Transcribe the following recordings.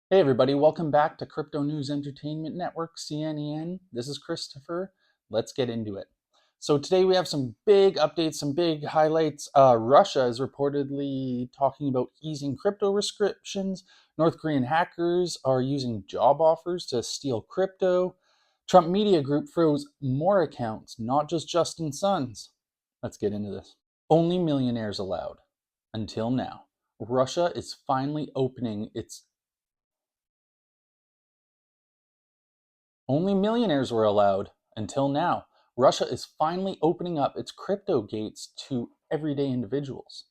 Hey everybody, welcome back to Crypto News Entertainment Network, CNN. This is Christopher. Let's get into it. So today we have some big updates, some big highlights. Russia is reportedly talking about easing crypto restrictions. North Korean hackers are using job offers to steal crypto. Trump Media Group froze more accounts, not just Justin Sun's. Let's get into this. Only millionaires allowed. Until now. Russia is finally opening its Only millionaires were allowed until now. Russia is finally opening up its crypto gates to everyday individuals.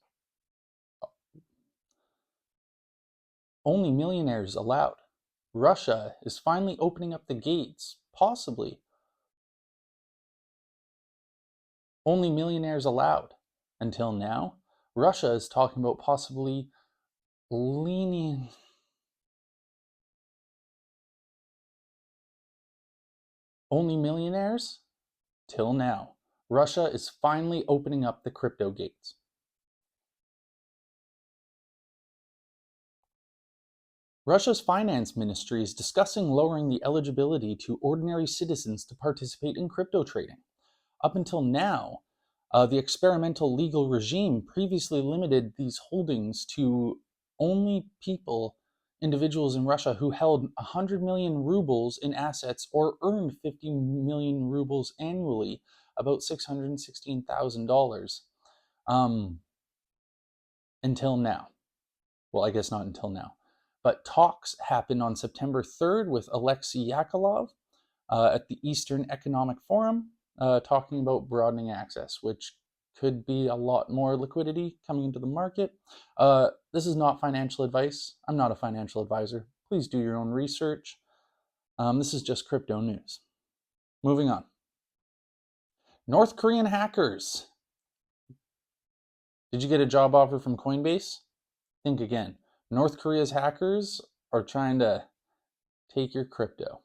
Only millionaires allowed. Russia is finally opening up the gates, possibly. Only millionaires allowed. Until now, Russia is talking about possibly leaning. Only millionaires? Till now. Russia is finally opening up the crypto gates. Russia's finance ministry is discussing lowering the eligibility to ordinary citizens to participate in crypto trading. Up until now, the experimental legal regime previously limited these holdings to only individuals in Russia who held 100 million rubles in assets or earned 50 million rubles annually, about $616,000, until now. Well, I guess not until now. But talks happened on September 3rd with Alexei Yakovlev at the Eastern Economic Forum, talking about broadening access, which could be a lot more liquidity coming into the market. This is not financial advice. I'm not a financial advisor. Please do your own research. This is just crypto news. Moving on. North Korean hackers. Did you get a job offer from Coinbase? Think again. North Korea's hackers are trying to take your crypto.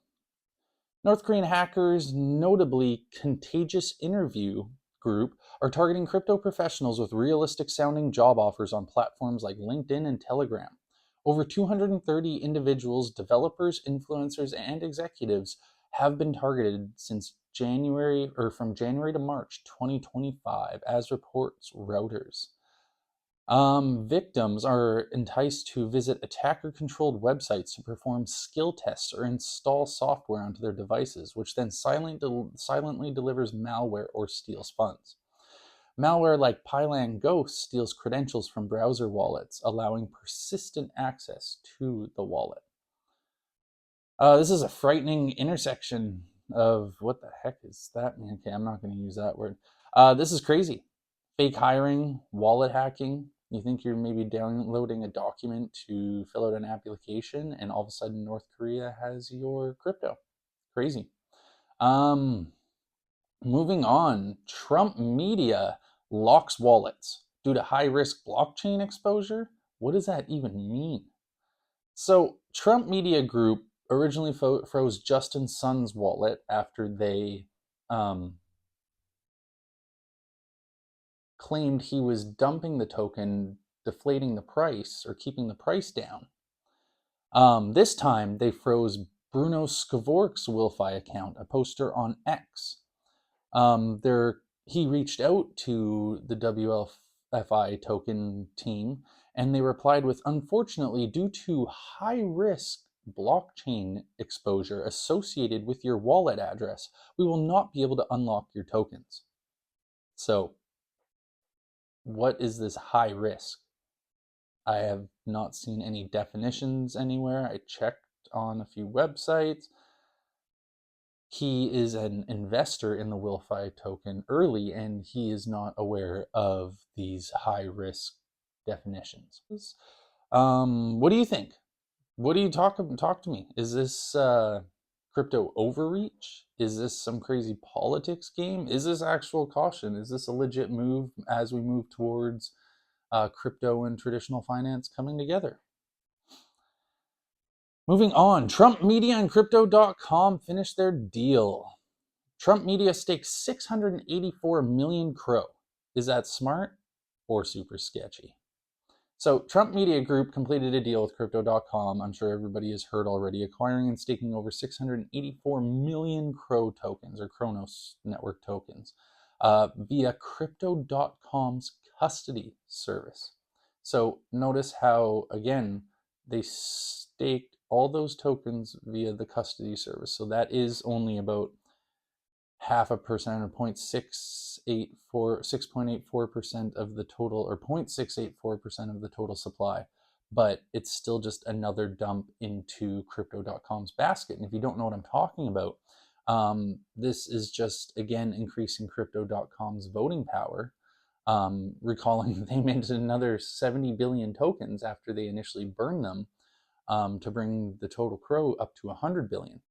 North Korean hackers, notably Contagious Interview Group, are targeting crypto professionals with realistic sounding job offers on platforms like LinkedIn and Telegram. Over 230 individuals, developers, influencers, and executives have been targeted since from January to March 2025, as reports Reuters. Victims are enticed to visit attacker-controlled websites to perform skill tests or install software onto their devices, which then silently delivers malware or steals funds. Malware like Pylang Ghost steals credentials from browser wallets, allowing persistent access to the wallet. This is a frightening intersection of what the heck is that? Okay, I'm not going to use that word. This is crazy. Fake hiring, wallet hacking. You think you're maybe downloading a document to fill out an application, and all of a sudden North Korea has your crypto. Crazy. Moving on. Trump Media locks wallets due to high-risk blockchain exposure. What does that even mean? So Trump Media Group originally froze Justin Sun's wallet after they claimed he was dumping the token, deflating the price, or keeping the price down. This time, they froze Bruno Skvork's Wilfi account, a poster on X. He reached out to the WLFI token team, and they replied with, "Unfortunately, due to high-risk blockchain exposure associated with your wallet address, we will not be able to unlock your tokens." So, what is this high risk? I have not seen any definitions anywhere. I checked on a few websites. He is an investor in the Wilfi token early, and he is not aware of these high risk definitions. What do you think? What do you talk to me? Is this crypto overreach? Is this some crazy politics game? Is this actual caution? Is this a legit move as we move towards crypto and traditional finance coming together? Moving on, Trump Media and Crypto.com finished their deal. Trump Media stakes 684 million crow. Is that smart or super sketchy? So Trump Media Group completed a deal with Crypto.com. I'm sure everybody has heard already, acquiring and staking over 684 million Crow tokens or Kronos network tokens via Crypto.com's custody service. So notice how, again, they staked all those tokens via the custody service. So that is only about 0.5% or 6.84% of the total, or 0.684% of the total supply. But it's still just another dump into Crypto.com's basket. And if you don't know what I'm talking about, this is just, again, increasing Crypto.com's voting power. Recalling they minted another 70 billion tokens after they initially burned them, to bring the total Crow up to 100 billion.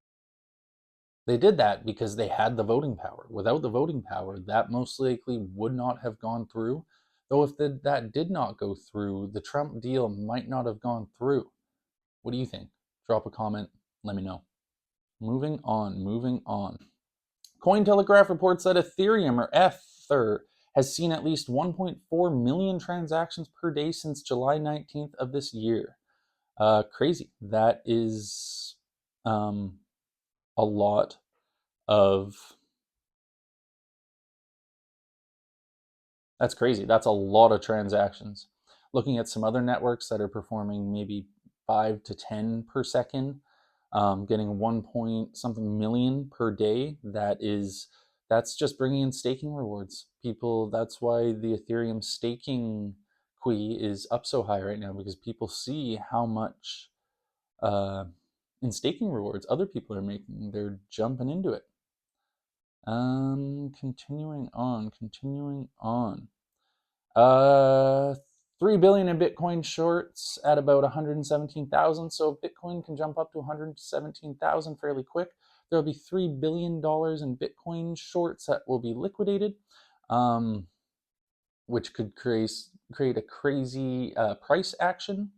They did that because they had the voting power. Without the voting power, that most likely would not have gone through. Though if that did not go through, the Trump deal might not have gone through. What do you think? Drop a comment, let me know. Moving on. Cointelegraph reports that Ethereum, or Ether, has seen at least 1.4 million transactions per day since July 19th of this year. Crazy. That is a lot of... That's crazy. That's a lot of transactions. Looking at some other networks that are performing maybe 5 to 10 per second, getting 1 point something million per day, that's just bringing in staking rewards. People, that's why the Ethereum staking QE is up so high right now, because people see how much in staking rewards other people are making. They're jumping into it. Continuing on. 3 billion in Bitcoin shorts at about 117,000. So if Bitcoin can jump up to 117,000 fairly quick, there'll be $3 billion in Bitcoin shorts that will be liquidated, which could create a crazy price action.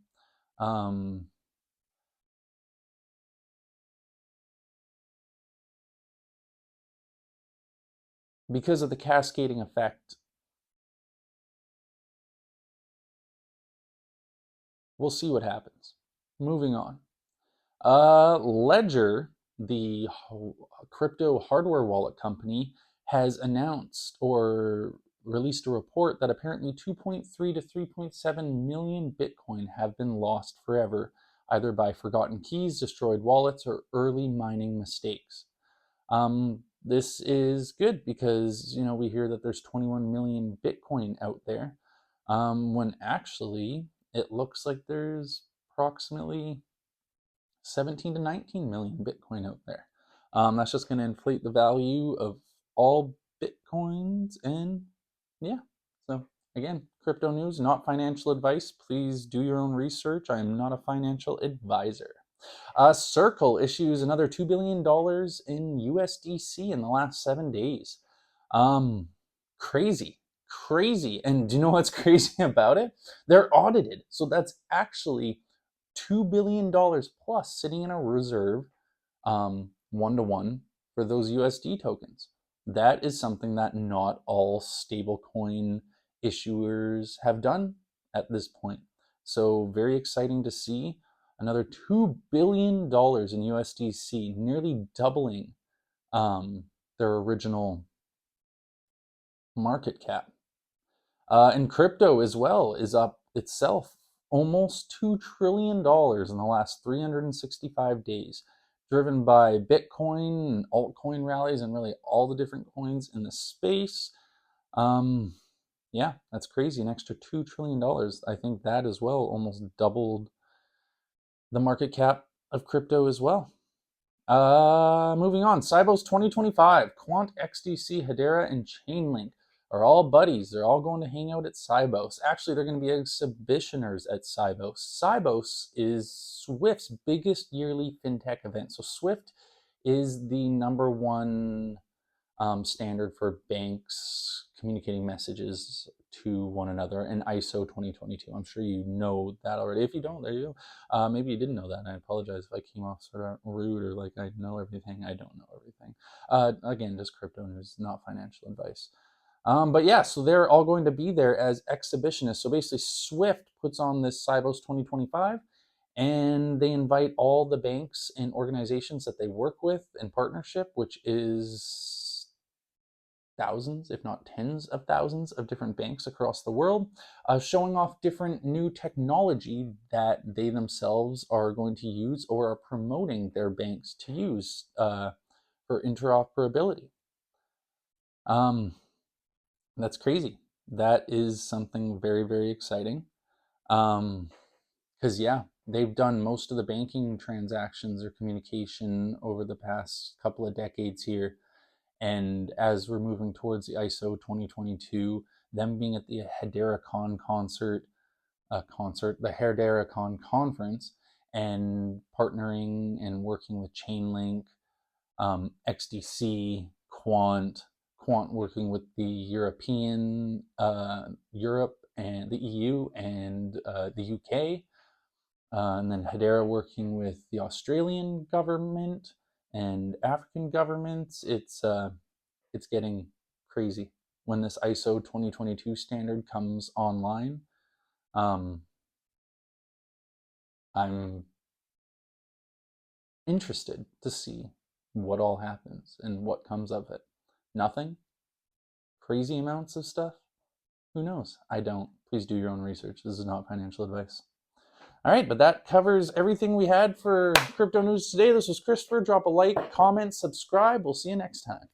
Because of the cascading effect. We'll see what happens. Moving on. Ledger, the crypto hardware wallet company, has announced or released a report that apparently 2.3 to 3.7 million Bitcoin have been lost forever, either by forgotten keys, destroyed wallets, or early mining mistakes. This is good because, we hear that there's 21 million Bitcoin out there, when actually it looks like there's approximately 17 to 19 million Bitcoin out there. That's just going to inflate the value of all Bitcoins. And yeah, so again, crypto news, not financial advice. Please do your own research. I am not a financial advisor. Circle issues another $2 billion in USDC in the last 7 days. Crazy. And do you know what's crazy about it? They're audited. So that's actually $2 billion plus sitting in a reserve, one-to-one, for those USD tokens. That is something that not all stablecoin issuers have done at this point. So very exciting to see. Another $2 billion in USDC, nearly doubling their original market cap. And crypto as well is up itself almost $2 trillion in the last 365 days, driven by Bitcoin and altcoin rallies and really all the different coins in the space. Yeah, that's crazy. An extra $2 trillion. I think that as well almost doubled the market cap of crypto as well. Moving on, Sibos 2025, Quant, XDC, Hedera, and Chainlink are all buddies. They're all going to hang out at Sibos. Actually, they're going to be exhibitioners at Sibos. Sibos is Swift's biggest yearly fintech event. So Swift is the number one standard for banks communicating messages to one another in ISO 2022. I'm sure you know that already. If you don't, there you go. Maybe you didn't know that, and I apologize if I came off sort of rude or like I know everything. I don't know everything. Again, just crypto news, not financial advice. But yeah, so they're all going to be there as exhibitionists. So basically, Swift puts on this Sibos 2025, and they invite all the banks and organizations that they work with in partnership, which is thousands, if not tens of thousands of different banks across the world, showing off different new technology that they themselves are going to use or are promoting their banks to use for interoperability. That's crazy. That is something very, very exciting. Because, yeah, they've done most of the banking transactions or communication over the past couple of decades here. And as we're moving towards the ISO 2022, them being at the HederaCon the HederaCon conference, and partnering and working with Chainlink, XDC, Quant working with the Europe and the EU and the UK, and then Hedera working with the Australian government and African governments. It's getting crazy when this ISO 2022 standard comes online. I'm interested to see what all happens and what comes of it. Nothing? Crazy amounts of stuff? Who knows? I don't. Please do your own research. This is not financial advice. All right, but that covers everything we had for crypto news today. This was Christopher. Drop a like, comment, subscribe. We'll see you next time.